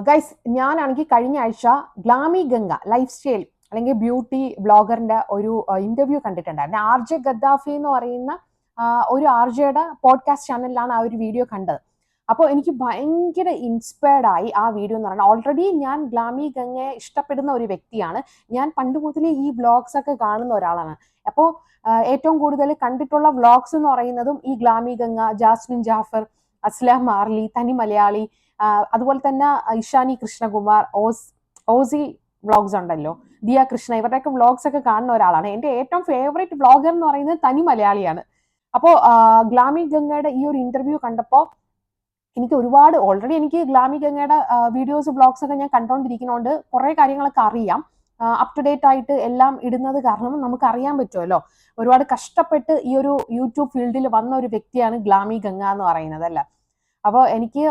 Guys, ഞാനാണെങ്കിൽ കഴിഞ്ഞ ആഴ്ച ഗ്ലാമി ഗംഗ ലൈഫ് സ്റ്റൈൽ അല്ലെങ്കിൽ ബ്യൂട്ടി ബ്ലോഗറിന്റെ ഒരു ഇന്റർവ്യൂ കണ്ടിട്ടുണ്ടായിരുന്നു. ആർ ജെ ഗദ്ദാഫി എന്ന് പറയുന്ന ഒരു ആർ ജെയുടെ പോഡ്കാസ്റ്റ് ചാനലിലാണ് ആ ഒരു വീഡിയോ കണ്ടത്. അപ്പോൾ എനിക്ക് ഭയങ്കര ഇൻസ്പയർഡ് ആയി ആ വീഡിയോ എന്ന് പറയുന്നത്. ഓൾറെഡി ഞാൻ ഗ്ലാമി ഗംഗയെ ഇഷ്ടപ്പെടുന്ന ഒരു വ്യക്തിയാണ്. ഞാൻ പണ്ട് മുതലേ ഈ വ്ളോഗ്സ് ഒക്കെ കാണുന്ന ഒരാളാണ്. അപ്പോൾ ഏറ്റവും കൂടുതൽ കണ്ടിട്ടുള്ള വ്ളോഗ്സ് എന്ന് പറയുന്നതും ഈ ഗ്ലാമി ഗംഗ, ജാസ്മിൻ ജാഫർ, അസ്ലാം മാർലി, തനി മലയാളി, അതുപോലെ തന്നെ ഇഷാനി കൃഷ്ണകുമാർ, ഓസി വ്ളോഗ്സ് ഉണ്ടല്ലോ, ദിയ കൃഷ്ണ, ഇവരുടെയൊക്കെ വ്ളോഗ്സ് ഒക്കെ കാണുന്ന ഒരാളാണ്. എൻ്റെ ഏറ്റവും ഫേവറേറ്റ് വ്ളോഗർ എന്ന് പറയുന്നത് തനി മലയാളിയാണ്. അപ്പോൾ ഗ്ലാമി ഗംഗയുടെ ഈ ഒരു ഇന്റർവ്യൂ കണ്ടപ്പോൾ എനിക്ക് ഒരുപാട്, ഓൾറെഡി എനിക്ക് ഗ്ലാമി ഗംഗയുടെ വീഡിയോസ് വ്ളോഗ്സ് ഒക്കെ ഞാൻ കണ്ടുകൊണ്ടിരിക്കുന്നതുകൊണ്ട് കുറേ കാര്യങ്ങളൊക്കെ അറിയാം. അപ് ടു ഡേറ്റ് ആയിട്ട് എല്ലാം ഇടുന്നത് കാരണം നമുക്ക് അറിയാൻ പറ്റുമല്ലോ. ഒരുപാട് കഷ്ടപ്പെട്ട് ഈ ഒരു യൂട്യൂബ് ഫീൽഡിൽ വന്ന ഒരു വ്യക്തിയാണ് ഗ്ലാമി ഗംഗ എന്ന് പറയുന്നത് അല്ലേ. അപ്പോൾ എനിക്ക്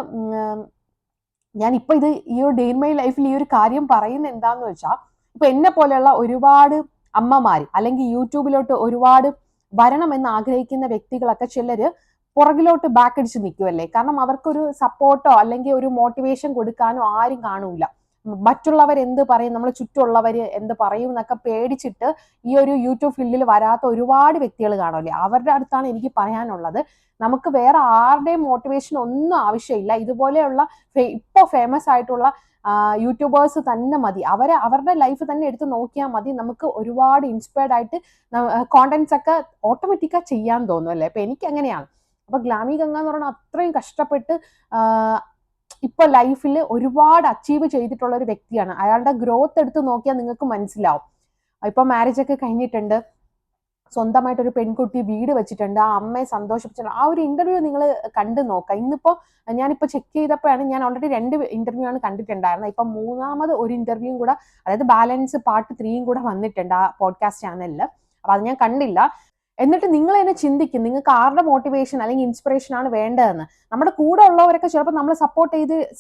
ഞാനിപ്പോൾ ഈ ഒരു ഡേ ഇൻ മൈ ലൈഫിൽ ഈ ഒരു കാര്യം പറയുന്നത് എന്താന്ന് വെച്ചാൽ, ഇപ്പൊ എന്നെ പോലെയുള്ള ഒരുപാട് അമ്മമാർ അല്ലെങ്കിൽ യൂട്യൂബിലോട്ട് ഒരുപാട് വരണമെന്ന് ആഗ്രഹിക്കുന്ന വ്യക്തികളൊക്കെ ചിലര് പുറകിലോട്ട് ബാക്ക് അടിച്ച് നിൽക്കുമല്ലേ. കാരണം അവർക്കൊരു സപ്പോർട്ടോ അല്ലെങ്കിൽ ഒരു മോട്ടിവേഷൻ കൊടുക്കാനോ ആരും കാണൂല. മറ്റുള്ളവർ എന്ത് പറയും, നമ്മൾ ചുറ്റുമുള്ളവര് എന്ത് പറയും എന്നൊക്കെ പേടിച്ചിട്ട് ഈ ഒരു യൂട്യൂബ് ഫീൽഡിൽ വരാത്ത ഒരുപാട് വ്യക്തികൾ കാണുമല്ലേ. അവരുടെ അടുത്താണ് എനിക്ക് പറയാനുള്ളത്, നമുക്ക് വേറെ ആരുടെയും മോട്ടിവേഷൻ ഒന്നും ആവശ്യമില്ല. ഇതുപോലെയുള്ള ഇപ്പൊ ഫേമസ് ആയിട്ടുള്ള യൂട്യൂബേഴ്സ് തന്നെ മതി. അവരുടെ ലൈഫ് തന്നെ എടുത്ത് നോക്കിയാൽ മതി. നമുക്ക് ഒരുപാട് ഇൻസ്പയർഡ് ആയിട്ട് കോണ്ടന്റ്സ് ഒക്കെ ഓട്ടോമാറ്റിക്കാ ചെയ്യാൻ തോന്നും അല്ലേ. അപ്പൊ എനിക്ക് അങ്ങനെയാണ്. അപ്പൊ ഗ്ലാമി ഗംഗ എന്ന് പറഞ്ഞാൽ അത്രയും കഷ്ടപ്പെട്ട് ഇപ്പൊ ലൈഫിൽ ഒരുപാട് അച്ചീവ് ചെയ്തിട്ടുള്ള ഒരു വ്യക്തിയാണ്. അയാളുടെ ഗ്രോത്ത് എടുത്ത് നോക്കിയാൽ നിങ്ങൾക്ക് മനസ്സിലാവും. ഇപ്പൊ മാരേജ് ഒക്കെ കഴിഞ്ഞിട്ടുണ്ട്, സ്വന്തമായിട്ടൊരു പെൺകുട്ടി വീട് വെച്ചിട്ടുണ്ട്, ആ അമ്മയെ സന്തോഷിപ്പിച്ചിട്ടുണ്ട്. ആ ഒരു ഇന്റർവ്യൂ നിങ്ങൾ കണ്ടു നോക്കാം. ഞാനിപ്പോ ചെക്ക് ചെയ്തപ്പോഴാണ്, ഞാൻ ഓൾറെഡി 2 ഇന്റർവ്യൂ ആണ് കണ്ടിട്ടുണ്ടായിരുന്നത്. ഇപ്പൊ 3ാമത് ഒരു ഇന്റർവ്യൂവും കൂടെ, അതായത് ബാലൻസ് പാർട്ട് 3യും കൂടെ വന്നിട്ടുണ്ട് ആ പോഡ്കാസ്റ്റ് ചാനലിൽ. അപ്പൊ അത് ഞാൻ കണ്ടില്ല. എന്നിട്ട് നിങ്ങൾ തന്നെ ചിന്തിക്കും, നിങ്ങൾക്ക് ആരുടെ മോട്ടിവേഷൻ അല്ലെങ്കിൽ ഇൻസ്പിറേഷൻ ആണ് വേണ്ടതെന്ന്. നമ്മുടെ കൂടെ ഉള്ളവരൊക്കെ ചിലപ്പോൾ നമ്മൾ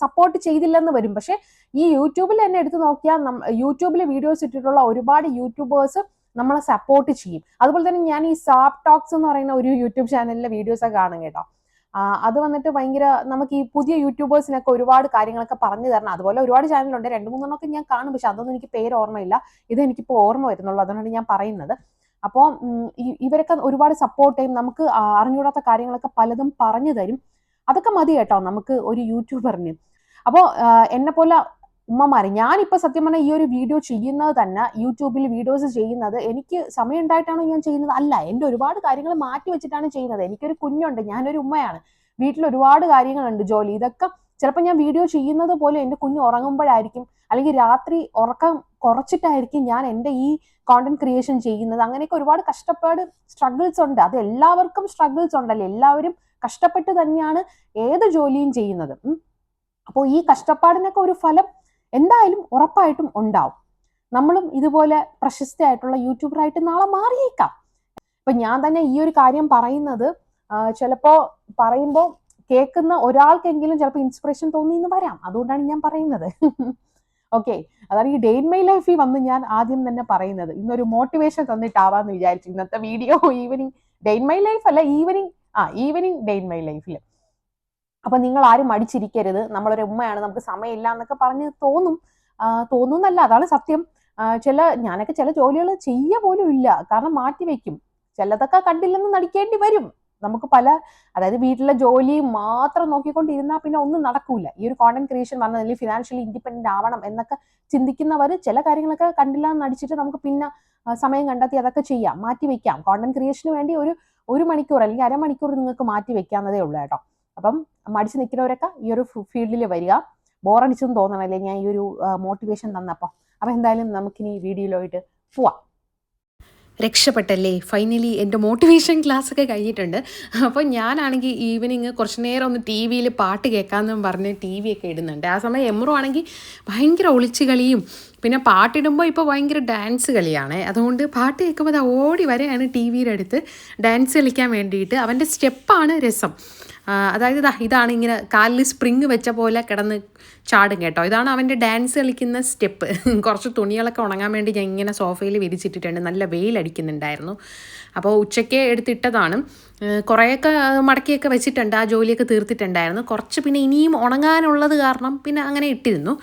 സപ്പോർട്ട് ചെയ്തില്ലെന്ന് വരും. പക്ഷെ ഈ യൂട്യൂബിൽ തന്നെ എടുത്തു നോക്കിയാൽ യൂട്യൂബിൽ വീഡിയോസ് ഇട്ടിട്ടുള്ള ഒരുപാട് യൂട്യൂബേഴ്സ് നമ്മളെ സപ്പോർട്ട് ചെയ്യും. അതുപോലെ തന്നെ ഞാൻ ഈ സാപ്പ് ടോക്സ് എന്ന് പറയുന്ന ഒരു യൂട്യൂബ് ചാനലിലെ വീഡിയോസ് ഒക്കെ കാണും കേട്ടോ. അത് വന്നിട്ട് ഭയങ്കര, നമുക്ക് ഈ പുതിയ യൂട്യൂബേഴ്സിനൊക്കെ ഒരുപാട് കാര്യങ്ങളൊക്കെ പറഞ്ഞു തരണം. അതുപോലെ ഒരുപാട് ചാനലുണ്ട്, 2-3 ഞാൻ കാണും. പക്ഷെ അതൊന്നും എനിക്ക് പേര് ഓർമ്മയില്ല. ഇത് എനിക്കിപ്പോൾ ഓർമ്മ വരുന്നുള്ളൂ, അതുകൊണ്ടാണ് ഞാൻ പറയുന്നത്. അപ്പോൾ ഇവരൊക്കെ ഒരുപാട് സപ്പോർട്ട് ചെയ്യും. നമുക്ക് അറിഞ്ഞുകൂടാത്ത കാര്യങ്ങളൊക്കെ പലതും പറഞ്ഞു തരും. അതൊക്കെ മതി കേട്ടോ നമുക്ക് ഒരു യൂട്യൂബറിന്. അപ്പോൾ എന്നെ പോലെ ഉമ്മമാര്, ഞാനിപ്പോ സത്യം പറഞ്ഞാൽ ഈ ഒരു വീഡിയോ ചെയ്യുന്നത് തന്നെ, യൂട്യൂബിൽ വീഡിയോസ് ചെയ്യുന്നത് എനിക്ക് സമയം ഉണ്ടായിട്ടാണോ ഞാൻ ചെയ്യുന്നത്? അല്ല, എൻ്റെ ഒരുപാട് കാര്യങ്ങൾ മാറ്റി വെച്ചിട്ടാണ് ചെയ്യുന്നത്. എനിക്കൊരു കുഞ്ഞുണ്ട്, ഞാനൊരു ഉമ്മയാണ്, വീട്ടിൽ ഒരുപാട് കാര്യങ്ങളുണ്ട്, ജോലി. ഇതൊക്കെ ചിലപ്പോൾ ഞാൻ വീഡിയോ ചെയ്യുന്നത് പോലെ എൻ്റെ കുഞ്ഞ് ഉറങ്ങുമ്പോഴായിരിക്കും, അല്ലെങ്കിൽ രാത്രി ഉറക്കം കുറച്ചിട്ടായിരിക്കും ഞാൻ എൻ്റെ ഈ കോണ്ടന്റ് ക്രിയേഷൻ ചെയ്യുന്നത്. അങ്ങനെയൊക്കെ ഒരുപാട് കഷ്ടപ്പാട്, സ്ട്രഗിൾസ് ഉണ്ട്. അത് എല്ലാവർക്കും സ്ട്രഗിൾസ് ഉണ്ടല്ലോ. എല്ലാവരും കഷ്ടപ്പെട്ട് തന്നെയാണ് ഏത് ജോലിയും ചെയ്യുന്നത്. അപ്പോൾ ഈ കഷ്ടപ്പാടിനൊക്കെ ഒരു ഫലം എന്തായാലും ഉറപ്പായിട്ടും ഉണ്ടാവും. നമ്മളും ഇതുപോലെ പ്രശസ്തയായിട്ടുള്ള യൂട്യൂബറായിട്ട് നാളെ മാറിയേക്കാം. ഇപ്പൊ ഞാൻ തന്നെ ഈ ഒരു കാര്യം പറയുന്നത് ചിലപ്പോ പറയുമ്പോൾ കേൾക്കുന്ന ഒരാൾക്കെങ്കിലും ചിലപ്പോൾ ഇൻസ്പിറേഷൻ തോന്നിയെന്ന് വരാം. അതുകൊണ്ടാണ് ഞാൻ പറയുന്നത്. ഓക്കെ, അതാണ് ഈ ഡേ ഇൻ മൈ ലൈഫിൽ വന്ന് ഞാൻ ആദ്യം തന്നെ പറയുന്നത്. ഇന്നൊരു മോട്ടിവേഷൻ തന്നിട്ടാവാന്ന് വിചാരിച്ചു ഇന്നത്തെ video. Evening day in my life അല്ല, ഈവനിങ് ഡേ ഇൻ മൈ ലൈഫിൽ. അപ്പൊ നിങ്ങൾ ആരും മടിച്ചിരിക്കരുത്. നമ്മളൊരു ഉമ്മയാണ്, നമുക്ക് സമയമില്ല എന്നൊക്കെ പറഞ്ഞ് തോന്നുന്നല്ല, അതാണ് സത്യം. ഞാനൊക്കെ ചില ജോലികൾ ചെയ്യ പോലും ഇല്ല, കാരണം മാറ്റി വെക്കും. ചിലതൊക്കെ കണ്ടില്ലെന്ന് നടിക്കേണ്ടി വരും. നമുക്ക് അതായത് വീട്ടിലെ ജോലി മാത്രം നോക്കിക്കൊണ്ടിരുന്നാൽ പിന്നെ ഒന്നും നടക്കൂല. ഈ ഒരു കോണ്ടന്റ് ക്രിയേഷൻ വന്നതിൽ ഫിനാൻഷ്യലി ഇൻഡിപെൻഡന്റ് ആവണം എന്നൊക്കെ ചിന്തിക്കുന്നവർ ചില കാര്യങ്ങളൊക്കെ കണ്ടില്ല എന്ന് നടിച്ചിട്ട് നമുക്ക് പിന്നെ സമയം കണ്ടെത്തി അതൊക്കെ ചെയ്യാം, മാറ്റി വെക്കാം. കോണ്ടന്റ് ക്രിയേഷന് വേണ്ടി ഒരു മണിക്കൂർ അല്ലെങ്കിൽ അരമണിക്കൂർ നിങ്ങൾക്ക് മാറ്റി വെക്കാവുന്നതേ ഉള്ളൂ കേട്ടോ. അപ്പം മടിച്ചു നിൽക്കുന്നവരൊക്കെ ഈ ഒരു ഫീൽഡിൽ വരിക. ബോറടിച്ചെന്ന് തോന്നണല്ലേ ഞാൻ ഈ ഒരു മോട്ടിവേഷൻ തന്നപ്പോൾ. അപ്പം എന്തായാലും നമുക്കിനി വീഡിയോയിലോട്ട് പോവാം. രക്ഷപ്പെട്ടല്ലേ, ഫൈനലി എൻ്റെ മോട്ടിവേഷൻ ക്ലാസ് ഒക്കെ കഴിഞ്ഞിട്ടുണ്ട്. അപ്പോൾ ഞാനാണെങ്കിൽ ഈവനിങ് കുറച്ച് നേരം ഒന്ന് ടി വിയിൽ പാട്ട് കേൾക്കാമെന്നും പറഞ്ഞ് ടി വി ഒക്കെ ഇടുന്നുണ്ട്. ആ സമയം എമ്രു ആണെങ്കിൽ ഭയങ്കര ഒളിച്ച് കളിയും, പിന്നെ പാട്ടിടുമ്പോൾ ഇപ്പോൾ ഭയങ്കര ഡാൻസ് കളിയാണ്. അതുകൊണ്ട് പാട്ട് കേൾക്കുമ്പോൾ അത് ഓടി വരെയാണ് ടി വിയുടെ അടുത്ത് ഡാൻസ് കളിക്കാൻ വേണ്ടിയിട്ട്. അവൻ്റെ സ്റ്റെപ്പാണ് രസം. അതായത് ഇതാണ് ഇങ്ങനെ കാലിൽ സ്പ്രിങ് വെച്ച പോലെ കിടന്ന് ചാടും കേട്ടോ. ഇതാണ് അവൻ്റെ ഡാൻസ് കളിക്കുന്ന സ്റ്റെപ്പ്. കുറച്ച് തുണികളൊക്കെ ഉണങ്ങാൻ വേണ്ടി ഞാൻ ഇങ്ങനെ സോഫയിൽ വിരിച്ചിട്ടിട്ടുണ്ട്. നല്ല വെയിലടിക്കുന്നുണ്ടായിരുന്നു, അപ്പോൾ ഉച്ചയ്ക്ക് എടുത്തിട്ടതാണ്. കുറേയൊക്കെ മടക്കിയൊക്കെ വെച്ചിട്ടുണ്ട്, ആ ജോലിയൊക്കെ തീർത്തിട്ടുണ്ടായിരുന്നു. കുറച്ച് പിന്നെ ഇനിയും ഉണങ്ങാനുള്ളത് കാരണം പിന്നെ അങ്ങനെ ഇട്ടിരുന്നു.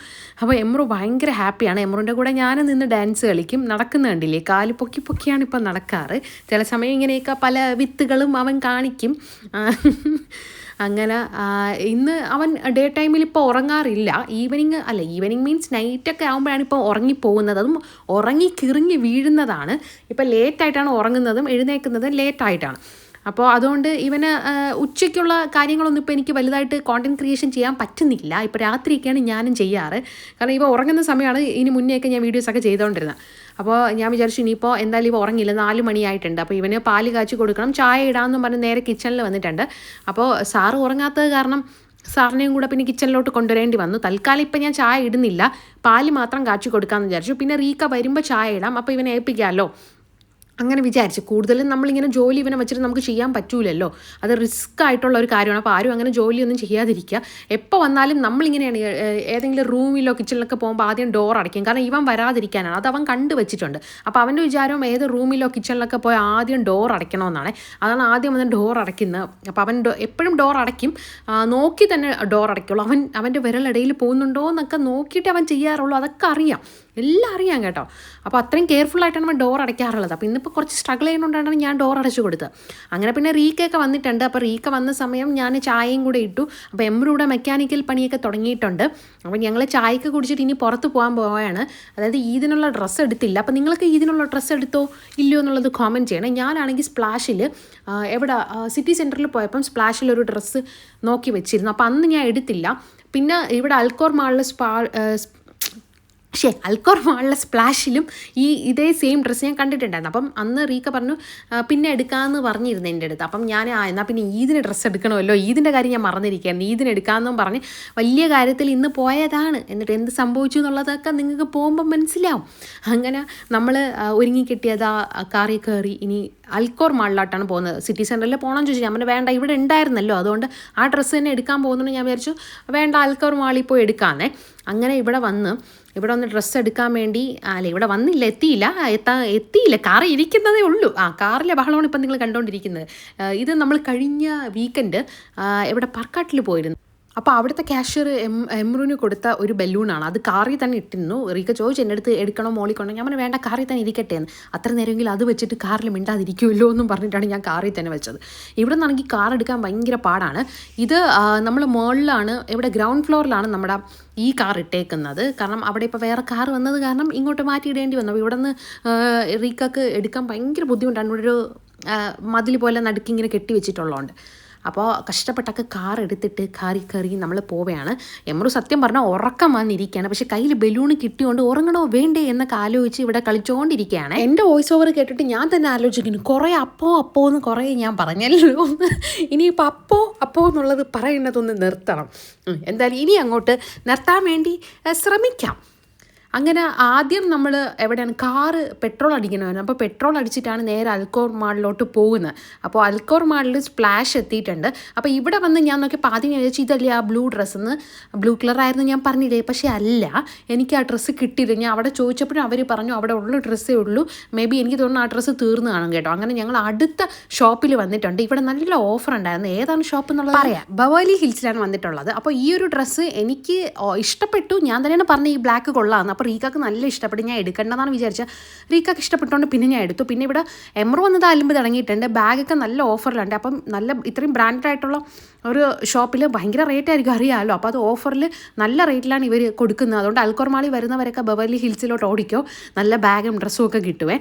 അപ്പോൾ എമ്രു ഭയങ്കര ഹാപ്പിയാണ്. എമ്രുവിൻ്റെ കൂടെ ഞാൻ നിന്ന് ഡാൻസ് കളിക്കും. നടക്കുന്ന കണ്ടില്ലേ, കാല് പൊക്കി പൊക്കിയാണ് ഇപ്പം നടക്കാറ്. ചില സമയം ഇങ്ങനെയൊക്കെ പല വിത്തുകളും അവൻ കാണിക്കും. അങ്ങനെ ഇന്ന് അവൻ ഡേ ടൈമിൽ ഇപ്പോൾ ഉറങ്ങാറില്ല. ഈവനിങ് മീൻസ് നൈറ്റൊക്കെ ആകുമ്പോഴാണ് ഇപ്പോൾ ഉറങ്ങിപ്പോകുന്നത്. അതും ഉറങ്ങി കിറങ്ങി വീഴുന്നതാണ്. ഇപ്പോൾ ലേറ്റായിട്ടാണ് ഉറങ്ങുന്നതും എഴുന്നേൽക്കുന്നതും ലേറ്റായിട്ടാണ്. അപ്പോൾ അതുകൊണ്ട് ഇവന് ഉച്ചയ്ക്കുള്ള കാര്യങ്ങളൊന്നും ഇപ്പോൾ എനിക്ക് വലുതായിട്ട് കോണ്ടൻറ്റ് ക്രിയേഷൻ ചെയ്യാൻ പറ്റുന്നില്ല. ഇപ്പോൾ രാത്രിയൊക്കെയാണ് ഞാനും ചെയ്യാറ്. കാരണം ഇവ ഉറങ്ങുന്ന സമയമാണ്. ഇനി മുന്നേയൊക്കെ ഞാൻ വീഡിയോസൊക്കെ ചെയ്തുകൊണ്ടിരുന്നത്. അപ്പോൾ ഞാൻ വിചാരിച്ചു ഇനിയിപ്പോൾ എന്തായാലും ഇവ ഉറങ്ങില്ല, 4 മണിയായിട്ടുണ്ട്. അപ്പോൾ ഇവന് പാല് കാച്ചി കൊടുക്കണം, ചായ ഇടാമെന്നും പറഞ്ഞ് നേരെ കിച്ചണിൽ വന്നിട്ടുണ്ട്. അപ്പോൾ സാറ് ഉറങ്ങാത്തത് കാരണം സാറിനെയും കൂടെ പിന്നെ കിച്ചണിലോട്ട് കൊണ്ടുവരേണ്ടി വന്നു. തൽക്കാലം ഇപ്പം ഞാൻ ചായ ഇടുന്നില്ല, പാല് മാത്രം കാച്ചി കൊടുക്കാമെന്ന് വിചാരിച്ചു. പിന്നെ റീക്ക വരുമ്പോൾ ചായ ഇടാം, അപ്പോൾ ഇവനെ ഏൽപ്പിക്കാമല്ലോ അങ്ങനെ വിചാരിച്ചു. കൂടുതലും നമ്മളിങ്ങനെ ജോലി ഇവനെ വെച്ചിട്ട് നമുക്ക് ചെയ്യാൻ പറ്റൂലല്ലോ, അത് റിസ്ക് ആയിട്ടുള്ള ഒരു കാര്യമാണ്. അപ്പോൾ ആരും അങ്ങനെ ജോലിയൊന്നും ചെയ്യാതിരിക്കുക. എപ്പോൾ വന്നാലും നമ്മളിങ്ങനെയാണ് ഏതെങ്കിലും റൂമിലോ കിച്ചണിലൊക്കെ പോകുമ്പോൾ ആദ്യം ഡോർ അടയ്ക്കും. കാരണം ഇവൻ വരാതിരിക്കാനാണ്, അത് അവൻ കണ്ടു വെച്ചിട്ടുണ്ട്. അപ്പോൾ അവൻ്റെ വിചാരം ഏത് റൂമിലോ കിച്ചണിലൊക്കെ പോയി ആദ്യം ഡോർ അടയ്ക്കണമെന്നാണ്. അതാണ് ആദ്യം വന്ന് ഡോർ അടയ്ക്കുന്നത്. അപ്പോൾ അവൻ എപ്പോഴും ഡോർ അടയ്ക്കും, നോക്കി തന്നെ ഡോർ അടയ്ക്കുള്ളൂ. അവൻ്റെ വിരലിടയിൽ പോകുന്നുണ്ടോ എന്നൊക്കെ നോക്കിയിട്ട് അവൻ ചെയ്യാറുള്ളൂ. അതൊക്കെ അറിയാം, എല്ലാം അറിയാം കേട്ടോ. അപ്പോൾ അത്രയും കെയർഫുള്ളായിട്ടാണ് നമ്മൾ ഡോർ അടയ്ക്കാറുള്ളത്. അപ്പോൾ ഇന്നിപ്പോൾ കുറച്ച് സ്ട്രഗിൾ ചെയ്യുന്നതുകൊണ്ടാണ് ഞാൻ ഡോർ അടച്ചു കൊടുത്തത്. അങ്ങനെ പിന്നെ റീക്കയൊക്കെ വന്നിട്ടുണ്ട്. അപ്പോൾ റീക്ക വന്ന സമയം ഞാൻ ചായയും കൂടെ ഇട്ടു. അപ്പോൾ എമ്രൂടെ മെക്കാനിക്കൽ പണിയൊക്കെ തുടങ്ങിയിട്ടുണ്ട്. അപ്പോൾ ഞങ്ങൾ ചായയൊക്കെ കുടിച്ചിട്ട് ഇനി പുറത്ത് പോകാൻ പോവുകയാണ്. അതായത് ഈദിനുള്ള ഡ്രസ്സ് എടുത്തില്ല. അപ്പോൾ നിങ്ങൾക്ക് ഈദിനുള്ള ഡ്രസ്സ് എടുത്തോ ഇല്ലയോ എന്നുള്ളത് കോമെൻറ്റ് ചെയ്യണം. ഞാനാണെങ്കിൽ സ്പ്ലാഷിൽ സിറ്റി സെൻറ്ററിൽ പോയപ്പം സ്പ്ലാഷിലൊരു ഡ്രസ്സ് നോക്കി വെച്ചിരുന്നു. അപ്പോൾ അന്ന് ഞാൻ എടുത്തില്ല. പിന്നെ ഇവിടെ അൽക്കോർ മാളിലെ സ്പ്ലാഷിലും ഇതേ സെയിം ഡ്രസ്സ് ഞാൻ കണ്ടിട്ടുണ്ടായിരുന്നു. അപ്പം അന്ന് റീക്ക പറഞ്ഞു പിന്നെ എടുക്കാമെന്ന് പറഞ്ഞിരുന്നു എൻ്റെ അടുത്ത്. അപ്പം ഞാൻ എന്നാൽ പിന്നെ ഈദിന് ഡ്രസ്സ് എടുക്കണമല്ലോ, ഈദിൻ്റെ കാര്യം ഞാൻ മറന്നിരിക്കുകയായിരുന്നു, ഈദിന് എടുക്കാമെന്നും പറഞ്ഞ് വലിയ കാര്യത്തിൽ ഇന്ന് പോയതാണ്. എന്നിട്ട് എന്ത് സംഭവിച്ചു എന്നുള്ളതൊക്കെ നിങ്ങൾക്ക് പോകുമ്പോൾ മനസ്സിലാവും. അങ്ങനെ നമ്മൾ ഒരുങ്ങിക്കെട്ടിയതാ കാറിൽ കയറി ഇനി അൽക്കോർ മാളിലോട്ടാണ് പോകുന്നത്. സിറ്റി സെൻറ്ററിൽ പോകണമെന്ന് ചോദിച്ചു. ഞാൻ വേണ്ട, ഇവിടെ ഉണ്ടായിരുന്നല്ലോ, അതുകൊണ്ട് ആ ഡ്രസ്സ് തന്നെ എടുക്കാൻ പോകുന്നുണ്ട്. ഞാൻ വിചാരിച്ചു വേണ്ട, അൽക്കോർ മാളിൽ പോയി എടുക്കാമെന്നേ. അങ്ങനെ ഇവിടെ ഒന്ന് ഡ്രസ്സ് എടുക്കാൻ വേണ്ടി ഇവിടെ വന്നില്ല, എത്തിയില്ല, കാറിൽ ഇരിക്കുന്നതേ ഉള്ളൂ. കാറിലെ ബഹളമാണ് ഇപ്പം നിങ്ങൾ കണ്ടുകൊണ്ടിരിക്കുന്നത്. ഇത് നമ്മൾ കഴിഞ്ഞ വീക്കെൻഡ് ഇവിടെ പാർക്കാട്ടിൽ പോയിരുന്നു. അപ്പോൾ അവിടുത്തെ ക്യാഷ്യർ എമ്രുവിന് കൊടുത്ത ഒരു ബലൂണാണ്, അത് കാറിൽ തന്നെ ഇട്ടിരുന്നു. റീക്ക ചോദിച്ചു എൻ്റെ അടുത്ത് എടുക്കണോ മോളിക്കൊണ്ടോ. ഞാൻ പറഞ്ഞു വേണ്ട, കാറിൽ തന്നെ ഇരിക്കട്ടെ എന്ന്. അത്ര നേരമെങ്കിൽ അത് വെച്ചിട്ട് കാറിൽ മിണ്ടാതിരിക്കുമല്ലോ എന്നും പറഞ്ഞിട്ടാണ് ഞാൻ കാറിൽ തന്നെ വെച്ചത്. ഇവിടെ നിന്നാണെങ്കിൽ കാർ എടുക്കാൻ ഭയങ്കര പാടാണ്. ഇത് നമ്മൾ മുകളിലാണ്, ഇവിടെ ഗ്രൗണ്ട് ഫ്ലോറിലാണ് നമ്മുടെ ഈ കാർ ഇട്ടേക്കുന്നത്. കാരണം അവിടെ ഇപ്പോൾ വേറെ കാർ വന്നത് കാരണം ഇങ്ങോട്ട് മാറ്റിയിടേണ്ടി വന്നു. അപ്പോൾ ഇവിടെ നിന്ന് റീക്കക്ക് എടുക്കാൻ ഭയങ്കര ബുദ്ധിമുട്ടാണ്. ഇവിടെ ഒരു മതിൽ പോലെ നടുക്കിങ്ങനെ കെട്ടി വെച്ചിട്ടുള്ളതുകൊണ്ട്. അപ്പോൾ കഷ്ടപ്പെട്ടൊക്കെ കാർ എടുത്തിട്ട് കയറി നമ്മൾ പോവുകയാണ്. എമ്രു സത്യം പറഞ്ഞാൽ ഉറക്കം വന്നിരിക്കുകയാണ്. പക്ഷേ കയ്യിൽ ബലൂൺ കിട്ടിയോണ്ട് ഉറങ്ങണോ വേണ്ടേ എന്നൊക്കെ ആലോചിച്ച് ഇവിടെ കളിച്ചുകൊണ്ടിരിക്കുകയാണ്. എൻ്റെ വോയിസ് ഓവർ കേട്ടിട്ട് ഞാൻ തന്നെ ആലോചിക്കുന്നു, കുറേ അപ്പോ എന്ന് കുറേ ഞാൻ പറഞ്ഞല്ലോ. ഇനിയിപ്പോൾ അപ്പോ എന്നുള്ളത് പറയുന്നതൊന്ന് നിർത്തണം. എന്തായാലും ഇനി അങ്ങോട്ട് നിർത്താൻ വേണ്ടി ശ്രമിക്കാം. അങ്ങനെ ആദ്യം നമ്മൾ എവിടെയാണ് കാറ് പെട്രോൾ അടിക്കണമായിരുന്നു. അപ്പോൾ പെട്രോൾ അടിച്ചിട്ടാണ് നേരെ അൽക്കോർ മാളിലോട്ട് പോകുന്നത്. അപ്പോൾ അൽക്കോർ മാളിൽ സ്പ്ലാഷ് എത്തിയിട്ടുണ്ട്. അപ്പോൾ ഇവിടെ വന്ന് ഞാൻ നോക്കിയപ്പോൾ ആദ്യം ചോദിച്ചു ഇതല്ലേ ആ ബ്ലൂ ഡ്രസ്സെന്ന്. ബ്ലൂ കളറായിരുന്നു ഞാൻ പറഞ്ഞില്ലേ, പക്ഷേ അല്ല, എനിക്ക് ആ ഡ്രസ്സ് കിട്ടിയില്ല. ഞാൻ അവിടെ ചോദിച്ചപ്പോഴും അവർ പറഞ്ഞു അവിടെ ഉള്ള ഡ്രസ്സേ ഉള്ളൂ, മേ ബി എനിക്ക് തോന്നുന്നു ആ ഡ്രസ്സ് തീർന്നു കാണും കേട്ടോ. അങ്ങനെ ഞങ്ങൾ അടുത്ത ഷോപ്പിൽ വന്നിട്ടുണ്ട്. ഇവിടെ നല്ല ഓഫർ ഉണ്ടായിരുന്നു. ഏതാണ് ഷോപ്പ് എന്നുള്ളത് പറയാം. ബവേലി ഹിൽസിലാണ് വന്നിട്ടുള്ളത്. അപ്പോൾ ഈ ഒരു ഡ്രസ്സ് എനിക്ക് ഇഷ്ടപ്പെട്ടു. ഞാൻ തന്നെയാണ് പറഞ്ഞത് ഈ ബ്ലാക്ക് കൊള്ളാമെന്ന്. അപ്പോൾ റീക്കാക്ക് നല്ല ഇഷ്ടപ്പെട്ടു. ഞാൻ എടുക്കേണ്ടതാണ് വിചാരിച്ചത്. റീക്കാക്ക് ഇഷ്ടപ്പെട്ടുകൊണ്ട് പിന്നെ ഞാൻ എടുത്തു. പിന്നെ ഇവിടെ എമ്രു വന്നത് അലുമ്പ് തുടങ്ങിയിട്ടുണ്ട്. ബാഗൊക്കെ നല്ല ഓഫറിലുണ്ട്. അപ്പം ഇത്രയും ബ്രാൻഡഡ് ആയിട്ടുള്ള ഒരു ഷോപ്പിൽ ഭയങ്കര റേറ്റ് ആയിരിക്കും, അറിയാമല്ലോ. അപ്പോൾ അത് ഓഫറിൽ നല്ല റേറ്റിലാണ് ഇവർ കൊടുക്കുന്നത്. അതുകൊണ്ട് അൽക്കോർ മാളിൽ വരുന്നവരൊക്കെ ബവേലി ഹിൽസിലോട്ട് ഓടിക്കോ, നല്ല ബാഗും ഡ്രസ്സും ഒക്കെ കിട്ടുവേ.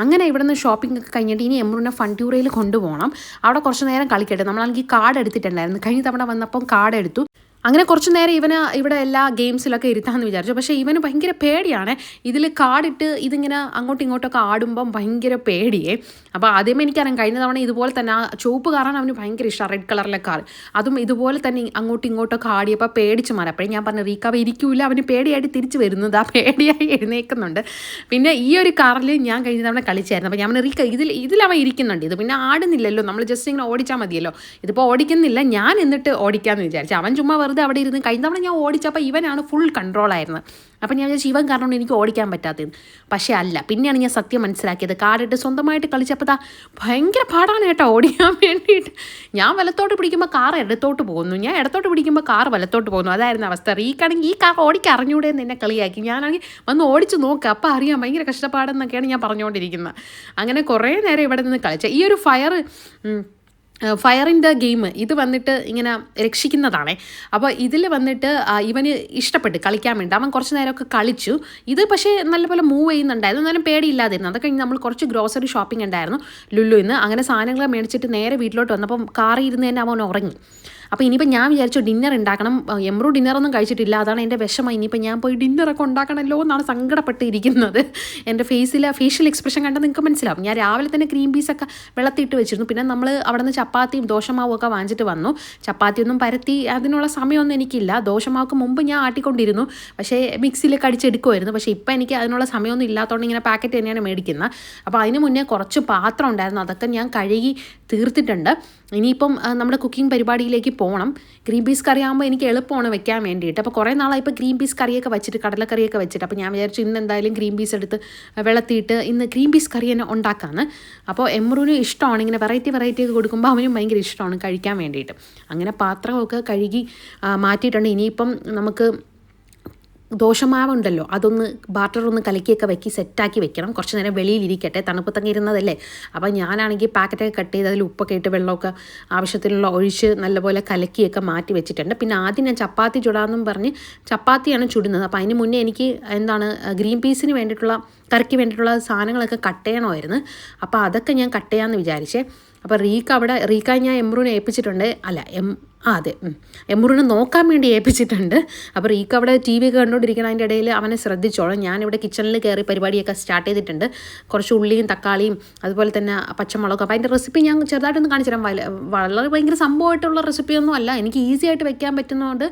അങ്ങനെ ഇവിടെ നിന്ന് ഷോപ്പിംഗ് ഒക്കെ കഴിഞ്ഞിട്ട് ഇനി എമ്രുവിനെ ഫണ്ടിയൂറയിൽ കൊണ്ടുപോകണം. അവിടെ കുറച്ച് നേരം കളിക്കട്ടെ. നമ്മളാണെങ്കിൽ കാർഡ് എടുത്തിട്ടുണ്ടായിരുന്നു. കഴിഞ്ഞ തവണ വന്നപ്പം കാർഡ് എടുത്തു. അങ്ങനെ കുറച്ച് നേരം ഇവിടെ എല്ലാ ഗെയിംസിലൊക്കെ ഇരുത്താമെന്ന് വിചാരിച്ചു. പക്ഷേ ഇവന് ഭയങ്കര പേടിയാണ്. ഇതിൽ കാർഡിട്ട് ഇതിങ്ങനെ അങ്ങോട്ടും ഇങ്ങോട്ടൊക്കെ ആടുമ്പം ഭയങ്കര പേടിയേ. അപ്പോൾ ആദ്യമേ എനിക്കറിയാം, കഴിഞ്ഞ തവണ ഇതുപോലെ തന്നെ ആ ചുവപ്പ് കാറാണ് അവന് ഭയങ്കര ഇഷ്ടമാണ്, റെഡ് കളറിലെ കാർ. അതും ഇതുപോലെ തന്നെ അങ്ങോട്ടും ഇങ്ങോട്ടൊക്കെ ആടിയപ്പോൾ പേടിച്ച് മാറി. അപ്പോഴേ ഞാൻ പറഞ്ഞു റീക്കാവ് ഇരിക്കൂല, അവന് പേടിയായിട്ട് തിരിച്ച് വരുന്നത്, ആ പേടിയായി എഴുന്നേൽക്കുന്നുണ്ട്. പിന്നെ ഈ ഒരു കാറിൽ ഞാൻ കഴിഞ്ഞ തവണ കളിച്ചായിരുന്നു. അപ്പോൾ ഞാൻ റീക്ക ഇതിലവൻ ഇരിക്കുന്നുണ്ട്. ഇത് പിന്നെ ആടുന്നില്ലല്ലോ, നമ്മൾ ജസ്റ്റ് ഇങ്ങനെ ഓടിച്ചാൽ മതിയല്ലോ. ഇതിപ്പോൾ ഓടിക്കുന്നില്ല, ഞാൻ എന്നിട്ട് ഓടിക്കാമെന്ന് വിചാരിച്ചു. അവൻ ചുമ്മാ വെറുതെ അവിടെ ഇരുന്ന് കഴിഞ്ഞ തവണ ഞാൻ ഓടിച്ചപ്പോൾ ഇവനാണ് ഫുൾ കൺട്രോളായിരുന്നത്. അപ്പം ഞാൻ വിചാരിച്ചു ഇവൻ കാരണം എനിക്ക് ഓടിക്കാൻ പറ്റാത്തത്. പക്ഷേ അല്ല, പിന്നെയാണ് ഞാൻ സത്യം മനസ്സിലാക്കിയത്. കാർഡിട്ട് സ്വന്തമായിട്ട് കളിച്ചപ്പോൾ ഭയങ്കര പാടാണ് കേട്ടോ ഓടിക്കാൻ വേണ്ടിയിട്ട്. ഞാൻ വലത്തോട്ട് പിടിക്കുമ്പോൾ കാർ ഇടത്തോട്ട് പോകുന്നു, ഞാൻ ഇടത്തോട്ട് പിടിക്കുമ്പോൾ കാർ വലത്തോട്ട് പോകുന്നു. അതായിരുന്നു അവസ്ഥ. റീക്കാണെങ്കിൽ ഈ കാർ ഓടിക്കാൻ അറിഞ്ഞൂടെയെന്ന് എന്നെ കളിയാക്കി. ഞാനാണെങ്കിൽ വന്ന് ഓടിച്ച് നോക്കുക, അപ്പോൾ അറിയാം ഭയങ്കര കഷ്ടപ്പാടെന്നൊക്കെയാണ് ഞാൻ പറഞ്ഞുകൊണ്ടിരിക്കുന്നത്. അങ്ങനെ കുറേ നേരം ഇവിടെ നിന്ന് കളിച്ച ഈ ഒരു ഫയറിൻ്റെ ഗെയിം ഇത് വന്നിട്ട് ഇങ്ങനെ രക്ഷിക്കുന്നതാണേ. അപ്പോൾ ഇതിൽ വന്നിട്ട് ഇവന് ഇഷ്ടപ്പെട്ട് കളിക്കാൻ വേണ്ടി അവൻ കുറച്ച് നേരമൊക്കെ കളിച്ചു. ഇത് പക്ഷേ നല്ലപോലെ മൂവ് ചെയ്യുന്നുണ്ടായിരുന്നു, എന്നാലും പേടിയില്ലാതിരുന്നു. അത് കഴിഞ്ഞ് നമ്മൾ കുറച്ച് ഗ്രോസറി ഷോപ്പിംഗ് ഉണ്ടായിരുന്നു ലുലുവിന്ന്. അങ്ങനെ സാധനങ്ങൾ മേടിച്ചിട്ട് നേരെ വീട്ടിലോട്ട് വന്നപ്പം കാറിൽ ഇരുന്ന് തന്നെ അവൻ ഉറങ്ങി. അപ്പോൾ ഇനിയിപ്പോൾ ഞാൻ വിചാരിച്ചു ഡിന്നർ ഉണ്ടാക്കണം. എമ്രു ഡിന്നറൊന്നും കഴിച്ചിട്ടില്ല, അതാണ് എൻ്റെ വിഷമം. ഇനിയിപ്പോൾ ഞാൻ പോയി ഡിന്നറൊക്കെ ഉണ്ടാക്കണമല്ലോ എന്നാണ് സങ്കടപ്പെട്ടിരിക്കുന്നത്. എൻ്റെ ഫേഷ്യൽ എക്സ്പ്രഷൻ കണ്ടാൽ നിങ്ങൾക്ക് മനസ്സിലാവും. ഞാൻ രാവിലെ തന്നെ ക്രീം പീസൊക്കെ വെള്ളത്തിയിട്ട് വെച്ചിരുന്നു. പിന്നെ നമ്മൾ അവിടെ നിന്ന് ചപ്പാത്തിയും ദോശമാവും ഒക്കെ വാങ്ങിച്ചിട്ട് വന്നു. ചപ്പാത്തിയൊന്നും പരത്തി അതിനുള്ള സമയമൊന്നും എനിക്കില്ല. ദോശമാവക്ക് മുമ്പ് ഞാൻ ആട്ടിക്കൊണ്ടിരുന്നു, പക്ഷേ മിക്സിയിലൊക്കെ അടിച്ചെടുക്കുമായിരുന്നു. പക്ഷേ ഇപ്പം എനിക്ക് അതിനുള്ള സമയമൊന്നും ഇല്ലാത്തതുകൊണ്ട് ഇങ്ങനെ പാക്കറ്റ് തന്നെയാണ് മേടിക്കുന്നത്. അപ്പോൾ അതിന് മുന്നേ കുറച്ച് പാത്രം ഉണ്ടായിരുന്നു, അതൊക്കെ ഞാൻ കഴുകി തീർത്തിട്ടുണ്ട്. ഇനിയിപ്പം നമ്മുടെ കുക്കിംഗ് പരിപാടിയിലേക്ക് പോകണം. ഗ്രീൻ പീസ് കറി ആകുമ്പോൾ എനിക്ക് എളുപ്പമാണ് വെക്കാൻ വേണ്ടിയിട്ട്. അപ്പോൾ കുറേ നാളായി ഇപ്പോൾ ഗ്രീൻ പീസ് കറിയൊക്കെ വെച്ചിട്ട്, കടലക്കറിയൊക്കെ വെച്ചിട്ട്. അപ്പോൾ ഞാൻ വിചാരിച്ചു ഇന്ന് എന്തായാലും ഗ്രീൻ പീസ് എടുത്ത് വെള്ളത്തിയിട്ട് ഇന്ന് ഗ്രീൻ പീസ് കറി തന്നെ ഉണ്ടാക്കാമെന്ന്. അപ്പോൾ എമ്രുവിന് ഇഷ്ടമാണ് ഇങ്ങനെ വെറൈറ്റി ഒക്കെ കൊടുക്കുമ്പോൾ അവനും ഭയങ്കര ഇഷ്ടമാണ് കഴിക്കാൻ വേണ്ടിയിട്ട്. അങ്ങനെ പാത്രമൊക്കെ കഴുകി മാറ്റിയിട്ടുണ്ട്. ഇനിയിപ്പം നമുക്ക് ദോശമാവുണ്ടല്ലോ, അതൊന്ന് ബാറ്ററൊന്ന് കലക്കിയൊക്കെ വെക്കി സെറ്റാക്കി വെക്കണം. കുറച്ച് നേരം വെളിയിലിരിക്കട്ടെ, തണുപ്പത്തൊക്കെ ഇരുന്നതല്ലേ. അപ്പോൾ ഞാനാണെങ്കിൽ പാക്കറ്റൊക്കെ കട്ട് ചെയ്ത് അതിൽ ഉപ്പൊക്കെ ഇട്ട് വെള്ളമൊക്കെ ആവശ്യത്തിനുള്ള ഒഴിച്ച് നല്ലപോലെ കലക്കിയൊക്കെ മാറ്റി വെച്ചിട്ടുണ്ട്. പിന്നെ ആദ്യം ഞാൻ ചപ്പാത്തി ചുടാമെന്നും പറഞ്ഞ് ചപ്പാത്തിയാണ് ചുടുന്നത്. അപ്പോൾ അതിന് മുന്നേ എനിക്ക് ഗ്രീൻ പീസിന് വേണ്ടിയിട്ടുള്ള കറിക്ക് വേണ്ടിയിട്ടുള്ള സാധനങ്ങളൊക്കെ കട്ട് ചെയ്യണമായിരുന്നു. അപ്പോൾ അതൊക്കെ ഞാൻ കട്ട് ചെയ്യാമെന്ന് വിചാരിച്ചേ. അപ്പോൾ റീക്ക ഞാൻ എമ്രുവിനെ ഏൽപ്പിച്ചിട്ടുണ്ട്. എമ്രുവിനെ നോക്കാൻ വേണ്ടി ഏൽപ്പിച്ചിട്ടുണ്ട്. അപ്പോൾ റീക്ക അവിടെ TV ഒക്കെ കണ്ടുകൊണ്ടിരിക്കണം. അതിൻ്റെ ഇടയിൽ അവനെ ശ്രദ്ധിച്ചോളാം. ഞാനിവിടെ കിച്ചണിൽ കയറി പരിപാടിയൊക്കെ സ്റ്റാർട്ട് ചെയ്തിട്ടുണ്ട്. കുറച്ച് ഉള്ളിയും തക്കാളിയും അതുപോലെ തന്നെ പച്ചമുളകും. അപ്പോൾ അതിൻ്റെ റെസിപ്പി ഞാൻ ചെറുതായിട്ടൊന്ന് കാണിച്ചു തരാം. വളരെ ഭയങ്കര സംഭവമായിട്ടുള്ള റെസിപ്പിയൊന്നും അല്ല, എനിക്ക് ഈസി ആയിട്ട് വെക്കാൻ പറ്റുന്നതുകൊണ്ട്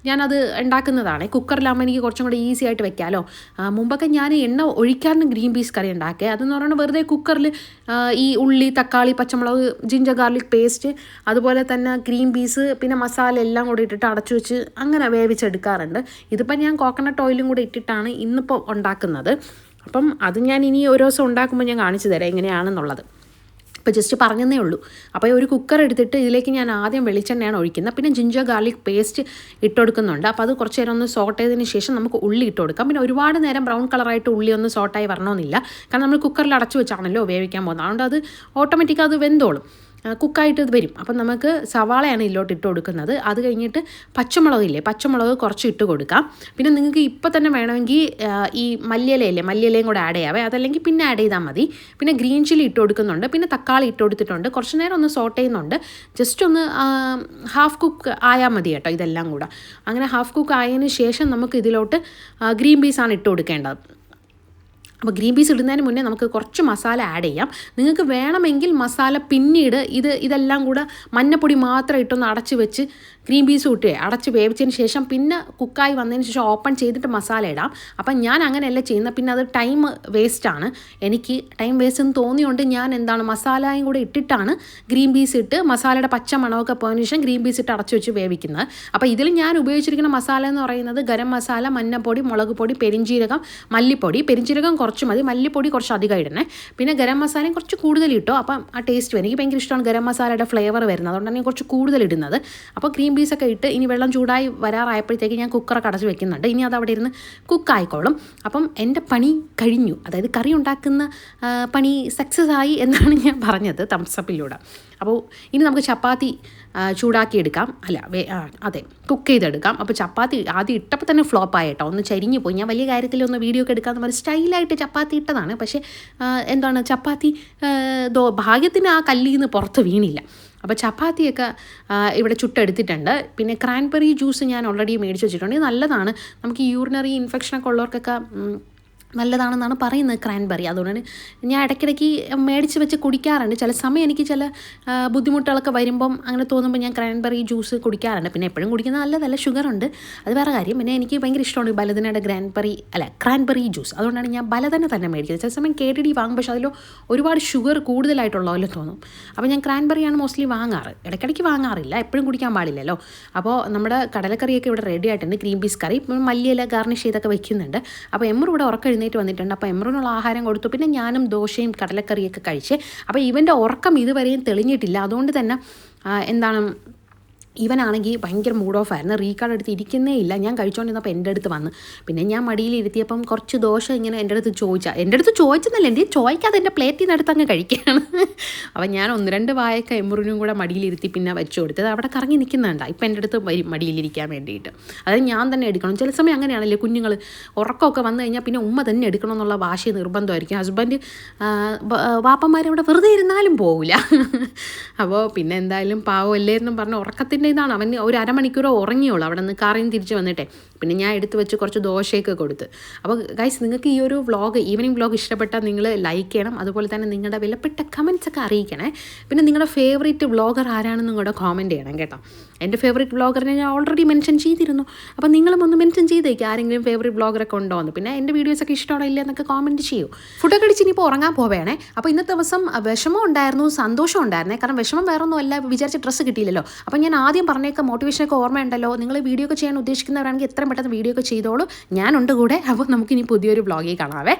ഞാനത് ഉണ്ടാക്കുന്നതാണ്. കുക്കറിലാകുമ്പോൾ എനിക്ക് കുറച്ചും കൂടി ഈസി ആയിട്ട് വെക്കാമല്ലോ. മുമ്പൊക്കെ ഞാൻ എണ്ണ ഒഴിക്കാനും ഗ്രീൻ പീസ് കറി ഉണ്ടാക്കുക. അതെന്ന് പറയുന്നത് വെറുതെ കുക്കറിൽ ഈ ഉള്ളി തക്കാളി പച്ചമുളക് ജിഞ്ചർ ഗാർലിക് പേസ്റ്റ് അതുപോലെ തന്നെ ഗ്രീൻ പീസ് പിന്നെ മസാല എല്ലാം കൂടി ഇട്ടിട്ട് അടച്ചു വെച്ച് അങ്ങനെ വേവിച്ചെടുക്കാറുണ്ട്. ഇതിപ്പോൾ ഞാൻ കോക്കനട്ട് ഓയിലും കൂടി ഇട്ടിട്ടാണ് ഇന്നിപ്പോൾ ഉണ്ടാക്കുന്നത്. അപ്പം അത് ഞാൻ ഇനി ഓരോ ദിവസം ഉണ്ടാക്കുമ്പോൾ ഞാൻ കാണിച്ചു തരാം എങ്ങനെയാണെന്നുള്ളത്. ഇപ്പോൾ ജസ്റ്റ് പറഞ്ഞതേ ഉള്ളൂ. അപ്പോൾ ഒരു കുക്കർ എടുത്തിട്ട് ഇതിലേക്ക് ഞാൻ ആദ്യം വെളിച്ചെണ്ണയാണ് ഒഴിക്കുന്നത്. പിന്നെ ജിഞ്ചർ ഗാർലിക് പേസ്റ്റ് ഇട്ടുകൊടുക്കുന്നുണ്ട്. അപ്പോൾ അത് കുറച്ച് നേരം ഒന്ന് സോട്ട് ചെയ്തതിന് ശേഷം നമുക്ക് ഉള്ളി ഇട്ട് കൊടുക്കാം. പിന്നെ ഒരുപാട് നേരം ബ്രൗൺ കളറായിട്ട് ഉള്ളി ഒന്ന് സോട്ടായി വരണമെന്നില്ല, കാരണം നമ്മൾ കുക്കറിൽ അടച്ചു വെച്ചാണല്ലോ വേവിക്കാൻ പോകുന്നത്. അതുകൊണ്ട് അത് ഓട്ടോമാറ്റിക് അത് വെന്തോളും, കുക്കായിട്ട് ഇത് വരും. അപ്പം നമുക്ക് സവാളയാണ് ഇതിലോട്ട് ഇട്ട് കൊടുക്കുന്നത്. അത് കഴിഞ്ഞിട്ട് പച്ചമുളക് കുറച്ച് ഇട്ട് കൊടുക്കാം. പിന്നെ നിങ്ങൾക്ക് ഇപ്പം തന്നെ വേണമെങ്കിൽ ഈ മല്ലിയിലയും കൂടെ ആഡ് ചെയ്യാവേ, അതല്ലെങ്കിൽ പിന്നെ ആഡ് ചെയ്താൽ മതി. പിന്നെ ഗ്രീൻ ചില്ലി ഇട്ട് കൊടുക്കുന്നുണ്ട്. പിന്നെ തക്കാളി ഇട്ട് കൊടുത്തിട്ടുണ്ട്. കുറച്ച് നേരം ഒന്ന് സോട്ട് ചെയ്യുന്നുണ്ട്. ജസ്റ്റ് ഒന്ന് ഹാഫ് കുക്ക് ആയാൽ മതി കേട്ടോ ഇതെല്ലാം കൂടെ. അങ്ങനെ ഹാഫ് കുക്ക് ആയതിന് ശേഷം നമുക്ക് ഇതിലോട്ട് ഗ്രീൻ പീസാണ് ഇട്ട് കൊടുക്കേണ്ടത്. അപ്പോൾ ഗ്രീൻ പീസ് ഇടുന്നതിന് മുന്നേ നമുക്ക് കുറച്ച് മസാല ആഡ് ചെയ്യാം. നിങ്ങൾക്ക് വേണമെങ്കിൽ മസാല പിന്നീട് ഇതെല്ലാം കൂടെ മഞ്ഞപ്പൊടി മാത്രം ഇട്ടൊന്ന് അടച്ച് വെച്ച് ഗ്രീൻ പീസ് ഇട്ട് അടച്ച് വേവിച്ചതിന് ശേഷം പിന്നെ കുക്കായി വന്നതിന് ശേഷം ഓപ്പൺ ചെയ്തിട്ട് മസാല ഇടാം. അപ്പം ഞാൻ അങ്ങനെയല്ല ചെയ്യുന്നത്. പിന്നെ അത് ടൈം വേസ്റ്റാണ്. എനിക്ക് ടൈം വേസ്റ്റ് എന്ന് തോന്നിയുകൊണ്ട് ഞാൻ മസാലയും കൂടെ ഇട്ടിട്ടാണ് ഗ്രീൻ പീസ് ഇട്ട് മസാലയുടെ പച്ച മണമൊക്കെ പോയതിനു ശേഷം ഗ്രീൻ പീസ് ഇട്ട് അടച്ചു വെച്ച് വേവിക്കുന്നത്. അപ്പോൾ ഇതിൽ ഞാൻ ഉപയോഗിച്ചിരിക്കുന്ന മസാല എന്ന് പറയുന്നത് ഗരം മസാല, മഞ്ഞപ്പൊടി, മുളക് പൊടി, പെരിഞ്ചീരകം, മല്ലിപ്പൊടി. പെരിഞ്ചീരകം കുറച്ച് മതി, മല്ലിപ്പൊടി കുറച്ച് അധികം ഇടണേ. പിന്നെ ഗരം മസാലയും കുറച്ച് കൂടുതൽ ഇട്ടോ, അപ്പം ആ ടേസ്റ്റ് വരും. എനിക്ക് ഭയങ്കര ഇഷ്ടമാണ് ഗരം മസാലയുടെ ഫ്ലേവർ വരുന്നത്, അതുകൊണ്ടാണ് ഞാൻ കുറച്ച് കൂടുതൽ ഇടുന്നത്. അപ്പോൾ ഗ്രീൻ പീസൊക്കെ ഇട്ട് ഇനി വെള്ളം ചൂടായി വരാറായപ്പോഴത്തേക്ക് ഞാൻ കുക്കറൊക്കെ അടച്ച് വെക്കുന്നുണ്ട്. ഇനി അത് അവിടെ ഇരുന്ന് കുക്കായിക്കോളും. അപ്പം എൻ്റെ പണി കഴിഞ്ഞു, അതായത് കറി ഉണ്ടാക്കുന്ന പണി സക്സസ് ആയി എന്നാണ് ഞാൻ പറഞ്ഞത് തംസപ്പിലൂടെ. അപ്പോൾ ഇനി നമുക്ക് ചപ്പാത്തി ചൂടാക്കിയെടുക്കാം, കുക്ക് ചെയ്തെടുക്കാം. അപ്പോൾ ചപ്പാത്തി ആദ്യം ഇട്ടപ്പോൾ തന്നെ ഫ്ലോപ്പായി കേട്ടോ, ഒന്ന് ചരിഞ്ഞു പോയി. ഞാൻ വലിയ കാര്യത്തിലൊന്ന് വീഡിയോ ഒക്കെ എടുക്കാമെന്ന് പറഞ്ഞ് സ്റ്റൈലായിട്ട് ചപ്പാത്തി ഇട്ടതാണ്. പക്ഷേ ചപ്പാത്തി ഭാഗ്യത്തിന് ആ കല്ലിൽ നിന്ന് പുറത്ത് വീണില്ല. അപ്പോൾ ചപ്പാത്തിയൊക്കെ ഇവിടെ ചുട്ടെടുത്തിട്ടുണ്ട്. പിന്നെ ക്രാൻബെറി ജ്യൂസ് ഞാൻ ഓൾറെഡി മേടിച്ച് വെച്ചിട്ടുണ്ട്. ഇത് നല്ലതാണ്, നമുക്ക് യൂറിനറി ഇൻഫെക്ഷനൊക്കെ ഉള്ളവർക്കൊക്കെ നല്ലതാണെന്നാണ് പറയുന്നത് ക്രാൻബെറി. അതുകൊണ്ടാണ് ഞാൻ ഇടയ്ക്കിടയ്ക്ക് മേടിച്ച് വെച്ച് കുടിക്കാറുണ്ട്. ചില സമയം എനിക്ക് ചില ബുദ്ധിമുട്ടുകളൊക്കെ വരുമ്പം അങ്ങനെ തോന്നുമ്പോൾ ഞാൻ ക്രാൻബെറി ജ്യൂസ് കുടിക്കാറുണ്ട്. പിന്നെ എപ്പോഴും കുടിക്കുന്നത് നല്ലതല്ല, ഷുഗറുണ്ട്, അത് വേറെ കാര്യം. പിന്നെ എനിക്ക് ഭയങ്കര ഇഷ്ടമാണ് ബലദനയുടെ ക്രാൻബെറി ജ്യൂസ്. അതുകൊണ്ടാണ് ഞാൻ ബലദന തന്നെ മേടിക്കുന്നത്. ചില സമയം KDD വാങ്ങും, പക്ഷേ അതിൽ ഒരുപാട് ഷുഗർ കൂടുതലായിട്ടുള്ളതല്ലോ തോന്നും. അപ്പോൾ ഞാൻ ക്രാൻബെറിയാണ് മോസ്റ്റ്ലി വാങ്ങാറ്, ഇടയ്ക്കിടയ്ക്ക് വാങ്ങാറില്ല, എപ്പോഴും കുടിക്കാൻ പാടില്ലല്ലോ. അപ്പോൾ നമ്മുടെ കടലക്കറിയൊക്കെ ഇവിടെ റെഡി ആയിട്ടുണ്ട്, ഗ്രീൻ പീസ് കറി. മല്ലിയില ഗാർണിഷ് ചെയ്തൊക്കെ വെക്കുന്നുണ്ട്. അപ്പോൾ എമ്മർ ഇവിടെ ഉറക്കം വന്നിട്ടുണ്ട്. അപ്പോൾ എമ്രനുള്ള ആഹാരം കൊടുത്തു. പിന്നെ ഞാനും ദോശയും കടലക്കറിയൊക്കെ കഴിച്ച്. അപ്പോൾ ഇവൻ്റെ ഉറക്കം ഇതുവരെയും തെളിഞ്ഞിട്ടില്ല. അതുകൊണ്ട് തന്നെ ഇവനാണെങ്കിൽ ഭയങ്കര മൂഡ് ഓഫ് ആയിരുന്നു. റീകാർഡ് എടുത്ത് ഇരിക്കുന്നേ ഇല്ല. ഞാൻ കഴിച്ചുകൊണ്ടിരുന്നപ്പോൾ എൻ്റെ അടുത്ത് വന്ന്, പിന്നെ ഞാൻ മടിയിലിരുത്തിയപ്പം കുറച്ച് ദോശ ഇങ്ങനെ എൻ്റെ അടുത്ത് ചോദിച്ചെന്നല്ല, എൻ്റെ ചോദിക്കാതെ എൻ്റെ പ്ലേറ്റിൽ നിന്ന് എടുത്ത് അങ്ങ് കഴിക്കുകയാണ്. അപ്പം ഞാൻ 1-2 വായൊക്കെ എമ്മുറിനും കൂടെ മടിയിലിരുത്തി പിന്നെ വെച്ചു കൊടുത്തത്. അവിടെ കറങ്ങി നിൽക്കുന്നുണ്ടാണ്. ഇപ്പം എൻ്റെ അടുത്ത് വരും മടിയിലിരിക്കാൻ വേണ്ടിയിട്ട്. അതായത് ഞാൻ തന്നെ എടുക്കണം. ചില സമയം അങ്ങനെയാണല്ലേ, കുഞ്ഞുങ്ങൾ ഉറക്കമൊക്കെ വന്നു കഴിഞ്ഞാൽ പിന്നെ ഉമ്മ തന്നെ എടുക്കണം എന്നുള്ള വാശി നിർബന്ധമായിരിക്കും. ഹസ്ബൻഡ് വാപ്പന്മാരവിടെ വെറുതെ ഇരുന്നാലും പോവില്ല. അപ്പോൾ പിന്നെ എന്തായാലും പാവമല്ലേ എന്നും പറഞ്ഞ് ഉറക്കത്തിൻ്റെ ഇതാണ്. അവൻ ഒരു അരമണിക്കൂറോ ഉറങ്ങിയുള്ളൂ അവിടെ നിന്ന് കാറിൽ നിന്ന് തിരിച്ച് വന്നിട്ടേ. പിന്നെ ഞാൻ എടുത്ത് വെച്ച് കുറച്ച് ദോശയൊക്കെ കൊടുത്ത്. അപ്പോൾ ഗൈസ്, നിങ്ങൾക്ക് ഈ ഒരു ഈവനിങ് വ്ളോഗ് ഇഷ്ടപ്പെട്ടാൽ നിങ്ങൾ ലൈക്ക് ചെയ്യണം. അതുപോലെ തന്നെ നിങ്ങളുടെ വിലപ്പെട്ട കമൻറ്റ്സ് ഒക്കെ അറിയിക്കണേ. പിന്നെ നിങ്ങളുടെ ഫേവറേറ്റ് വ്ളോഗർ ആരാണെന്നും കൂടെ കോമൻറ്റ് ചെയ്യണം കേട്ടോ. എൻ്റെ ഫേവറേറ്റ് വ്ളോഗറിനെ ഞാൻ ഓൾറെഡി മെൻഷൻ ചെയ്തിരുന്നു. അപ്പോൾ നിങ്ങളും ഒന്ന് മെൻഷൻ ചെയ്തേക്ക് ആരെങ്കിലും ഫേവറേറ്റ് വ്ളോഗറൊക്കെ ഉണ്ടോ എന്ന്. പിന്നെ എൻ്റെ വീഡിയോസൊക്കെ ഇഷ്ടമാണോ ഇല്ല എന്നൊക്കെ കോമൻറ്റ് ചെയ്യൂ. ഫുഡൊക്കെ അടിച്ച് ഇനിയിപ്പോൾ ഉറങ്ങാൻ പോവേണേ. അപ്പോൾ ഇന്നത്തെ ദിവസം വിഷമം ഉണ്ടായിരുന്നു, സന്തോഷം ഉണ്ടായിരുന്നേ. കാരണം വിഷമം വേറെ ഒന്നും അല്ല, വിചാരിച്ച ഡ്രസ്സ് കിട്ടിയില്ലല്ലോ. അപ്പോൾ ഞാൻ ആദ്യം പറഞ്ഞേക്ക മോട്ടിവേഷനൊക്കെ ഓർമ്മയുണ്ടല്ലോ. നിങ്ങൾ വീഡിയോ ഒക്കെ ചെയ്യാൻ ഉദ്ദേശിക്കുന്നവരാണെങ്കിൽ എത്രയും പെട്ടെന്ന് വീഡിയോ ഒക്കെ ചെയ്തോളൂ, ഞാനുണ്ട് കൂടെ. അപ്പോൾ നമുക്കിനി പുതിയൊരു വ്ളോഗിൽ കാണാവേ.